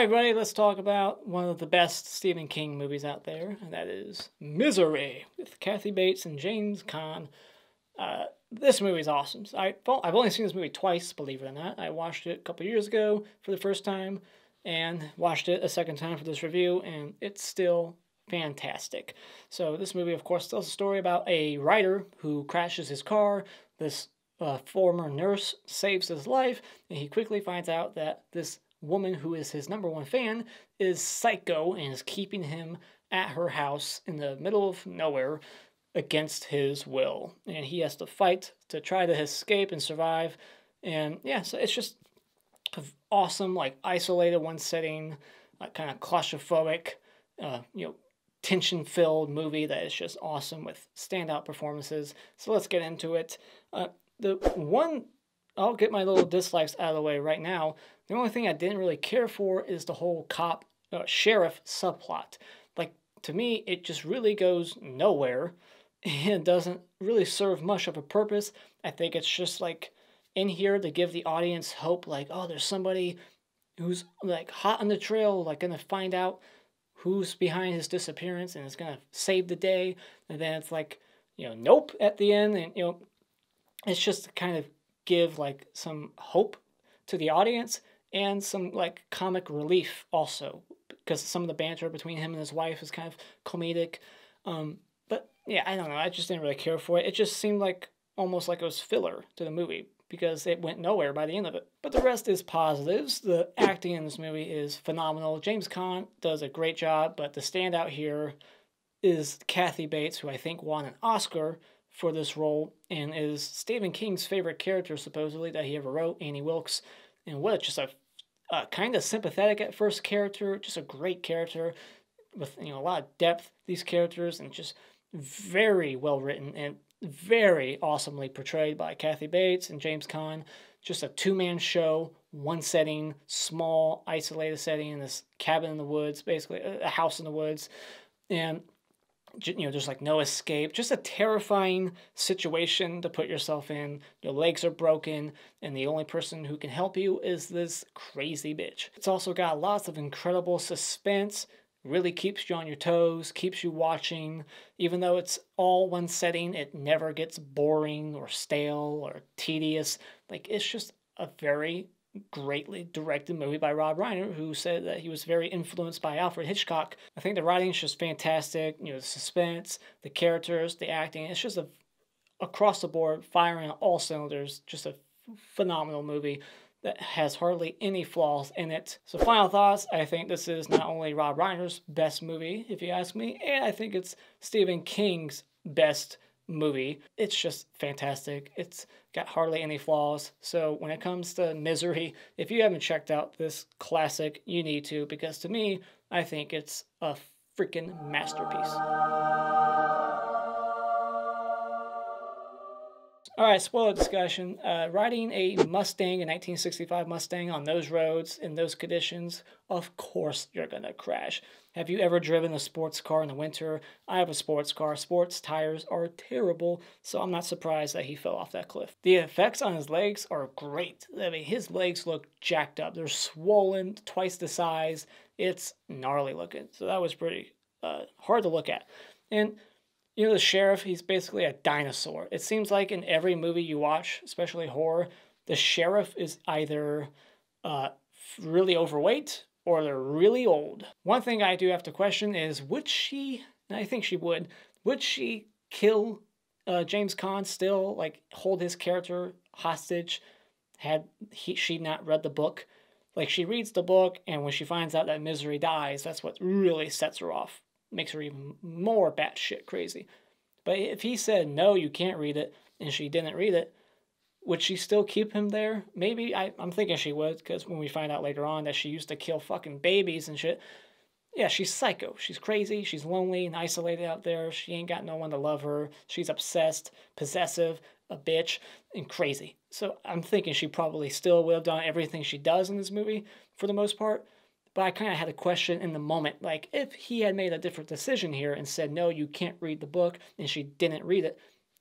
Alright, everybody, let's talk about one of the best Stephen King movies out there, and that is Misery, with Kathy Bates and James Caan. This movie is awesome. I've only seen this movie twice, believe it or not. I watched it a couple years ago for the first time, and watched it a second time for this review, and it's still fantastic. So this movie, of course, tells a story about a writer who crashes his car. This former nurse saves his life, and he quickly finds out that this woman who is his #1 fan is psycho and is keeping him at her house in the middle of nowhere against his will. And he has to fight to try to escape and survive. And yeah, so it's just awesome, like isolated one setting, like kind of claustrophobic, tension-filled movie that is just awesome with standout performances. So let's get into it. I'll get my little dislikes out of the way right now. The only thing I didn't really care for is the whole sheriff subplot. Like, to me, it just really goes nowhere and doesn't really serve much of a purpose. I think it's just like in here to give the audience hope, like, oh, there's somebody who's like hot on the trail, like gonna find out who's behind his disappearance and is gonna save the day. And then it's like, nope at the end, and it's just to kind of give like some hope to the audience and some like comic relief also, because some of the banter between him and his wife is kind of comedic. But yeah, I don't know, I just didn't really care for it. It just seemed like almost like it was filler to the movie because it went nowhere by the end of it. But the rest is positives. The acting in this movie is phenomenal. James Caan does a great job, but the standout here is Kathy Bates, who I think won an Oscar for this role and is Stephen King's favorite character, supposedly, that he ever wrote, Annie Wilkes. And just a kind of sympathetic at first character, just a great character with a lot of depth, these characters, and just very well written and very awesomely portrayed by Kathy Bates and James Caan. Just a two-man show, one setting, small, isolated setting in this cabin in the woods, basically a house in the woods. And there's like no escape, just a terrifying situation to put yourself in. Your legs are broken, and the only person who can help you is this crazy bitch. It's also got lots of incredible suspense, really keeps you on your toes, keeps you watching. Even though it's all one setting, it never gets boring or stale or tedious. Like, it's just a very greatly directed movie by Rob Reiner, who said that he was very influenced by Alfred Hitchcock. I think the writing is just fantastic. The suspense, the characters, the acting. It's just across the board, firing on all cylinders. Just a phenomenal movie that has hardly any flaws in it. So final thoughts, I think this is not only Rob Reiner's best movie, if you ask me, and I think it's Stephen King's best movie. It's just fantastic. It's got hardly any flaws. So when it comes to Misery, if you haven't checked out this classic, you need to, because to me, I think it's a freaking masterpiece. Alright, spoiler discussion. Riding a Mustang, a 1965 Mustang, on those roads, in those conditions, of course you're gonna crash. Have you ever driven a sports car in the winter? I have a sports car. Sports tires are terrible, so I'm not surprised that he fell off that cliff. The effects on his legs are great. I mean, his legs look jacked up. They're swollen, twice the size. It's gnarly looking, so that was pretty hard to look at. And the sheriff, he's basically a dinosaur. It seems like in every movie you watch, especially horror, the sheriff is either really overweight or they're really old. One thing I do have to question is, would she, and I think she would she kill James Caan still, like hold his character hostage had she not read the book? Like, she reads the book, and when she finds out that Misery dies, that's what really sets her off. Makes her even more batshit crazy. But if he said, no, you can't read it, and she didn't read it, would she still keep him there? Maybe. I'm thinking she would, because when we find out later on that she used to kill fucking babies and shit. Yeah, she's psycho. She's crazy. She's lonely and isolated out there. She ain't got no one to love her. She's obsessed, possessive, a bitch, and crazy. So I'm thinking she probably still would have done everything she does in this movie, for the most part. But I kind of had a question in the moment, like, if he had made a different decision here and said, no, you can't read the book, and she didn't read it,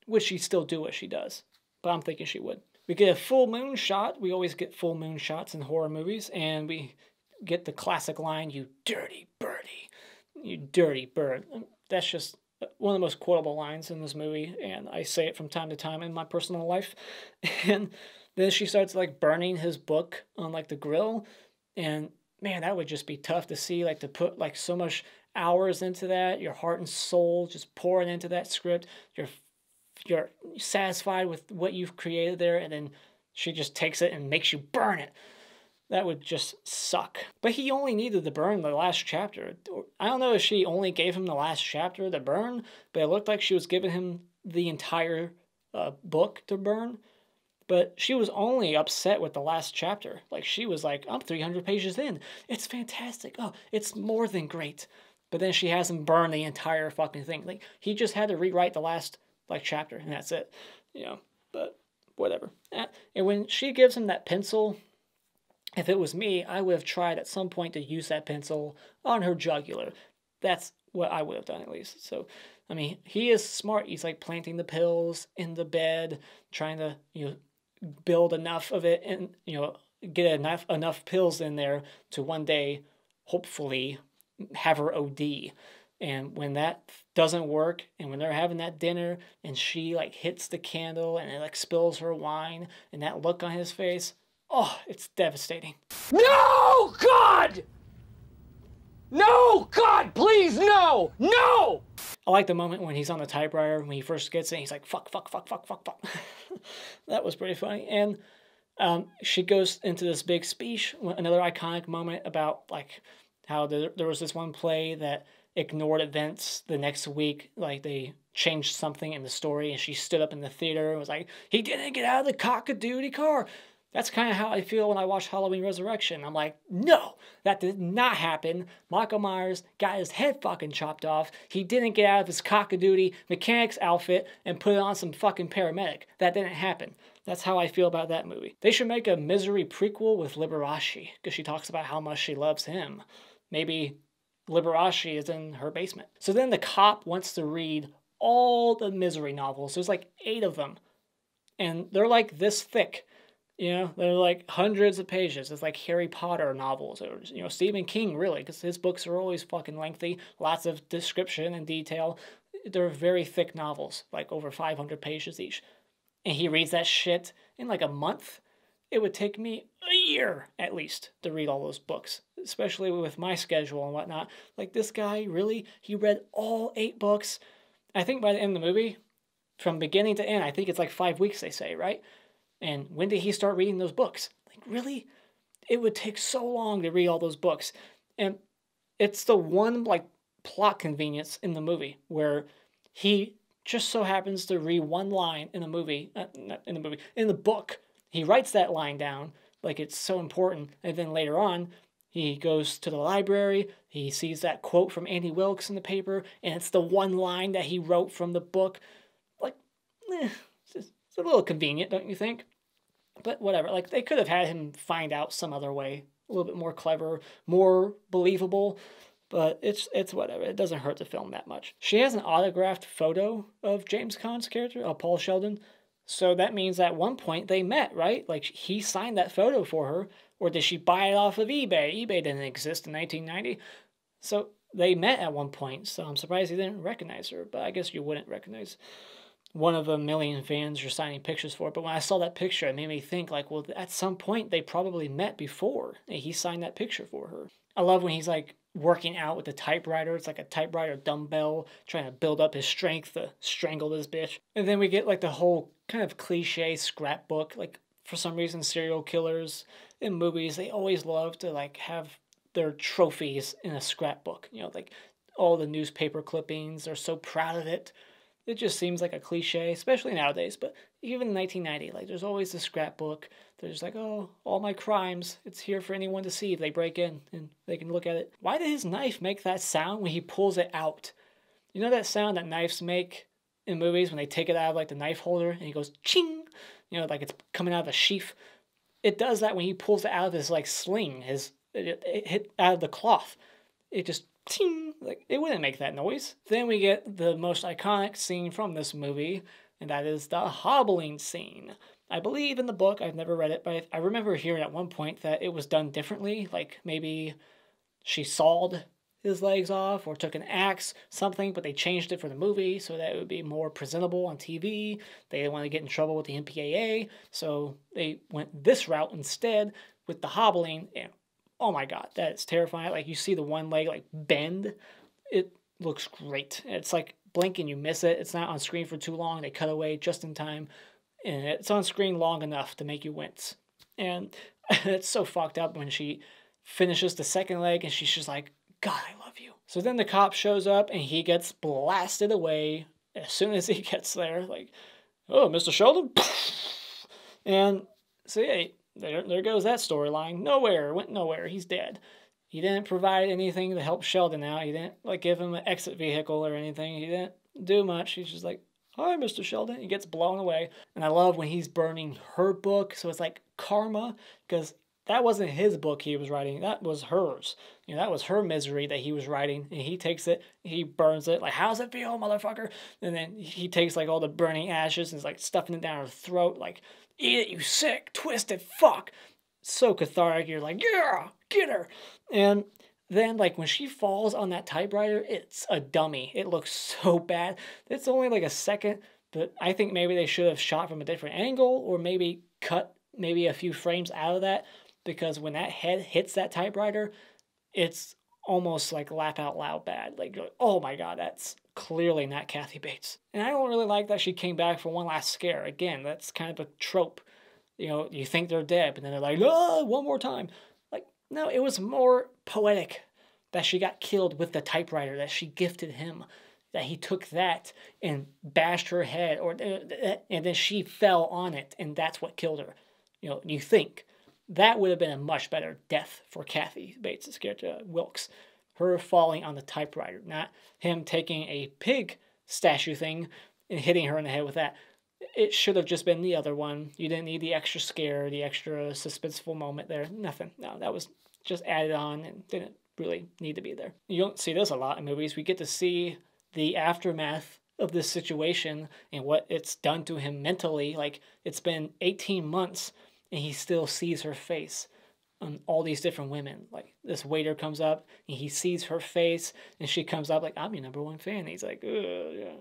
would she still do what she does? But I'm thinking she would. We get a full moon shot. We always get full moon shots in horror movies, and we get the classic line, "You dirty birdie, you dirty bird." That's just one of the most quotable lines in this movie, and I say it from time to time in my personal life. And then she starts like burning his book on like the grill, and man, that would just be tough to see, like to put like so much hours into that, your heart and soul just pouring into that script. You're satisfied with what you've created there, and then she just takes it and makes you burn it. That would just suck. But he only needed to burn the last chapter. I don't know if she only gave him the last chapter to burn, but it looked like she was giving him the entire book to burn. But she was only upset with the last chapter. Like, she was like, I'm 300 pages in. It's fantastic. Oh, it's more than great. But then she has him burn the entire fucking thing. Like, he just had to rewrite the last, like, chapter, and that's it. You know, but whatever. And when she gives him that pencil, if it was me, I would have tried at some point to use that pencil on her jugular. That's what I would have done, at least. So, I mean, he is smart. He's, like, planting the pills in the bed, trying to, you know, build enough of it and, you know, get enough pills in there to one day, hopefully, have her OD. And when that doesn't work, and when they're having that dinner, and she, like, hits the candle, and it, like, spills her wine, and that look on his face, oh, it's devastating. No, God! No, God, please, no! No! I like the moment when he's on the typewriter, when he first gets it, he's like, fuck, fuck, fuck, fuck, fuck, fuck. That was pretty funny. And she goes into this big speech, another iconic moment about, like, how there was this one play that ignored events the next week. Like, they changed something in the story, and she stood up in the theater and was like, he didn't get out of the cock-a-doodle car. That's kind of how I feel when I watch Halloween Resurrection. I'm like, no, that did not happen. Michael Myers got his head fucking chopped off. He didn't get out of his cock-a-doodle mechanic's outfit and put on some fucking paramedic. That didn't happen. That's how I feel about that movie. They should make a Misery prequel with Liberace, because she talks about how much she loves him. Maybe Liberace is in her basement. So then the cop wants to read all the Misery novels. There's like 8 of them. And they're like this thick. You know, they're like hundreds of pages. It's like Harry Potter novels, or, you know, Stephen King, really, because his books are always fucking lengthy, lots of description and detail. They're very thick novels, like over 500 pages each. And he reads that shit in like a month. It would take me a year, at least, to read all those books, especially with my schedule and whatnot. Like, this guy, really, he read all 8 books. I think by the end of the movie, from beginning to end, I think it's like 5 weeks, they say, right? And when did he start reading those books? Like, really? It would take so long to read all those books. And it's the one, like, plot convenience in the movie where he just so happens to read one line in in the book. He writes that line down, like it's so important. And then later on, he goes to the library, he sees that quote from Annie Wilkes in the paper, and it's the one line that he wrote from the book. Like, it's a little convenient, don't you think? But whatever, like, they could have had him find out some other way, a little bit more clever, more believable, but it's whatever. It doesn't hurt to film that much. She has an autographed photo of James Caan's character, Paul Sheldon, so that means at one point they met, right? Like, he signed that photo for her, or did she buy it off of eBay? eBay didn't exist in 1990, so they met at one point, so I'm surprised he didn't recognize her, but I guess you wouldn't recognize one of a million fans you're signing pictures for. But when I saw that picture, it made me think, like, well, at some point they probably met before, and he signed that picture for her. I love when he's, like, working out with the typewriter. It's like a typewriter dumbbell, trying to build up his strength to strangle this bitch. And then we get, like, the whole kind of cliche scrapbook. Like, for some reason, serial killers in movies, they always love to, like, have their trophies in a scrapbook. You know, like, all the newspaper clippings, they're so proud of it. It just seems like a cliche, especially nowadays, but even in 1990, like, there's always the scrapbook. There's like, oh, all my crimes, it's here for anyone to see if they break in and they can look at it. Why did his knife make that sound when he pulls it out? You know that sound that knives make in movies when they take it out of, like, the knife holder and he goes ching, you know, like it's coming out of a sheath? It does that when he pulls it out of his, like, sling, it hit out of the cloth. It just ting, like, it wouldn't make that noise. Then we get the most iconic scene from this movie, and that is the hobbling scene. I believe in the book, I've never read it, but I remember hearing at one point that it was done differently. Like maybe she sawed his legs off or took an axe, something, but they changed it for the movie so that it would be more presentable on TV. They didn't want to get in trouble with the MPAA, so they went this route instead with the hobbling. And oh my god, that is terrifying. Like you see the one leg like bend. It looks great. It's like blink and you miss it. It's not on screen for too long. They cut away just in time, and it's on screen long enough to make you wince. And it's so fucked up when she finishes the second leg and she's just like, God, I love you. So then the cop shows up and he gets blasted away as soon as he gets there. Like, oh, Mr. Sheldon? And so yeah, there goes that storyline. Nowhere, went nowhere. He's dead. He didn't provide anything to help Sheldon out. He didn't like give him an exit vehicle or anything. He didn't do much. He's just like, hi, Mr. Sheldon. He gets blown away. And I love when he's burning her book. So it's like karma, because that wasn't his book he was writing. That was hers. You know, that was her misery that he was writing. And he takes it, he burns it. Like, how's it feel, motherfucker? And then he takes like all the burning ashes and is like stuffing it down her throat. Like, eat it, you sick, twisted fuck. So cathartic. You're like, yeah, get her. And then like when she falls on that typewriter, it's a dummy. It looks so bad. It's only like a second, but I think maybe they should have shot from a different angle or maybe cut maybe a few frames out of that. Because when that head hits that typewriter, it's almost like laugh out loud bad. Like, oh my god, that's clearly not Kathy Bates. And I don't really like that she came back for one last scare. Again, that's kind of a trope. You know, you think they're dead, but then they're like, oh, one more time. Like, no, it was more poetic that she got killed with the typewriter that she gifted him. That he took that and bashed her head, and then she fell on it, and that's what killed her. You know, you think. That would have been a much better death for Kathy Bates' character, Wilkes. Her falling on the typewriter, not him taking a pig statue thing and hitting her in the head with that. It should have just been the other one. You didn't need the extra scare, the extra suspenseful moment there. Nothing. No, that was just added on and didn't really need to be there. You don't see this a lot in movies. We get to see the aftermath of this situation and what it's done to him mentally. Like, it's been 18 months and he still sees her face on all these different women. Like, this waiter comes up and he sees her face and she comes up like, I'm your #1 fan. And he's like, ugh, yeah.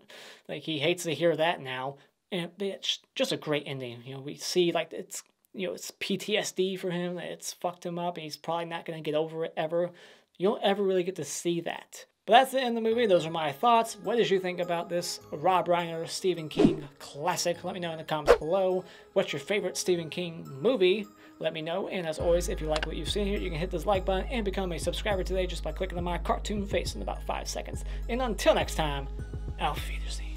Like, he hates to hear that now. And it's just a great ending. You know, we see like it's, you know, it's PTSD for him. It's fucked him up and he's probably not going to get over it ever. You don't ever really get to see that. But that's the end of the movie. Those are my thoughts. What did you think about this Rob Reiner, Stephen King classic? Let me know in the comments below. What's your favorite Stephen King movie? Let me know. And as always, if you like what you've seen here, you can hit this like button and become a subscriber today just by clicking on my cartoon face in about 5 seconds. And until next time, auf Wiedersehen.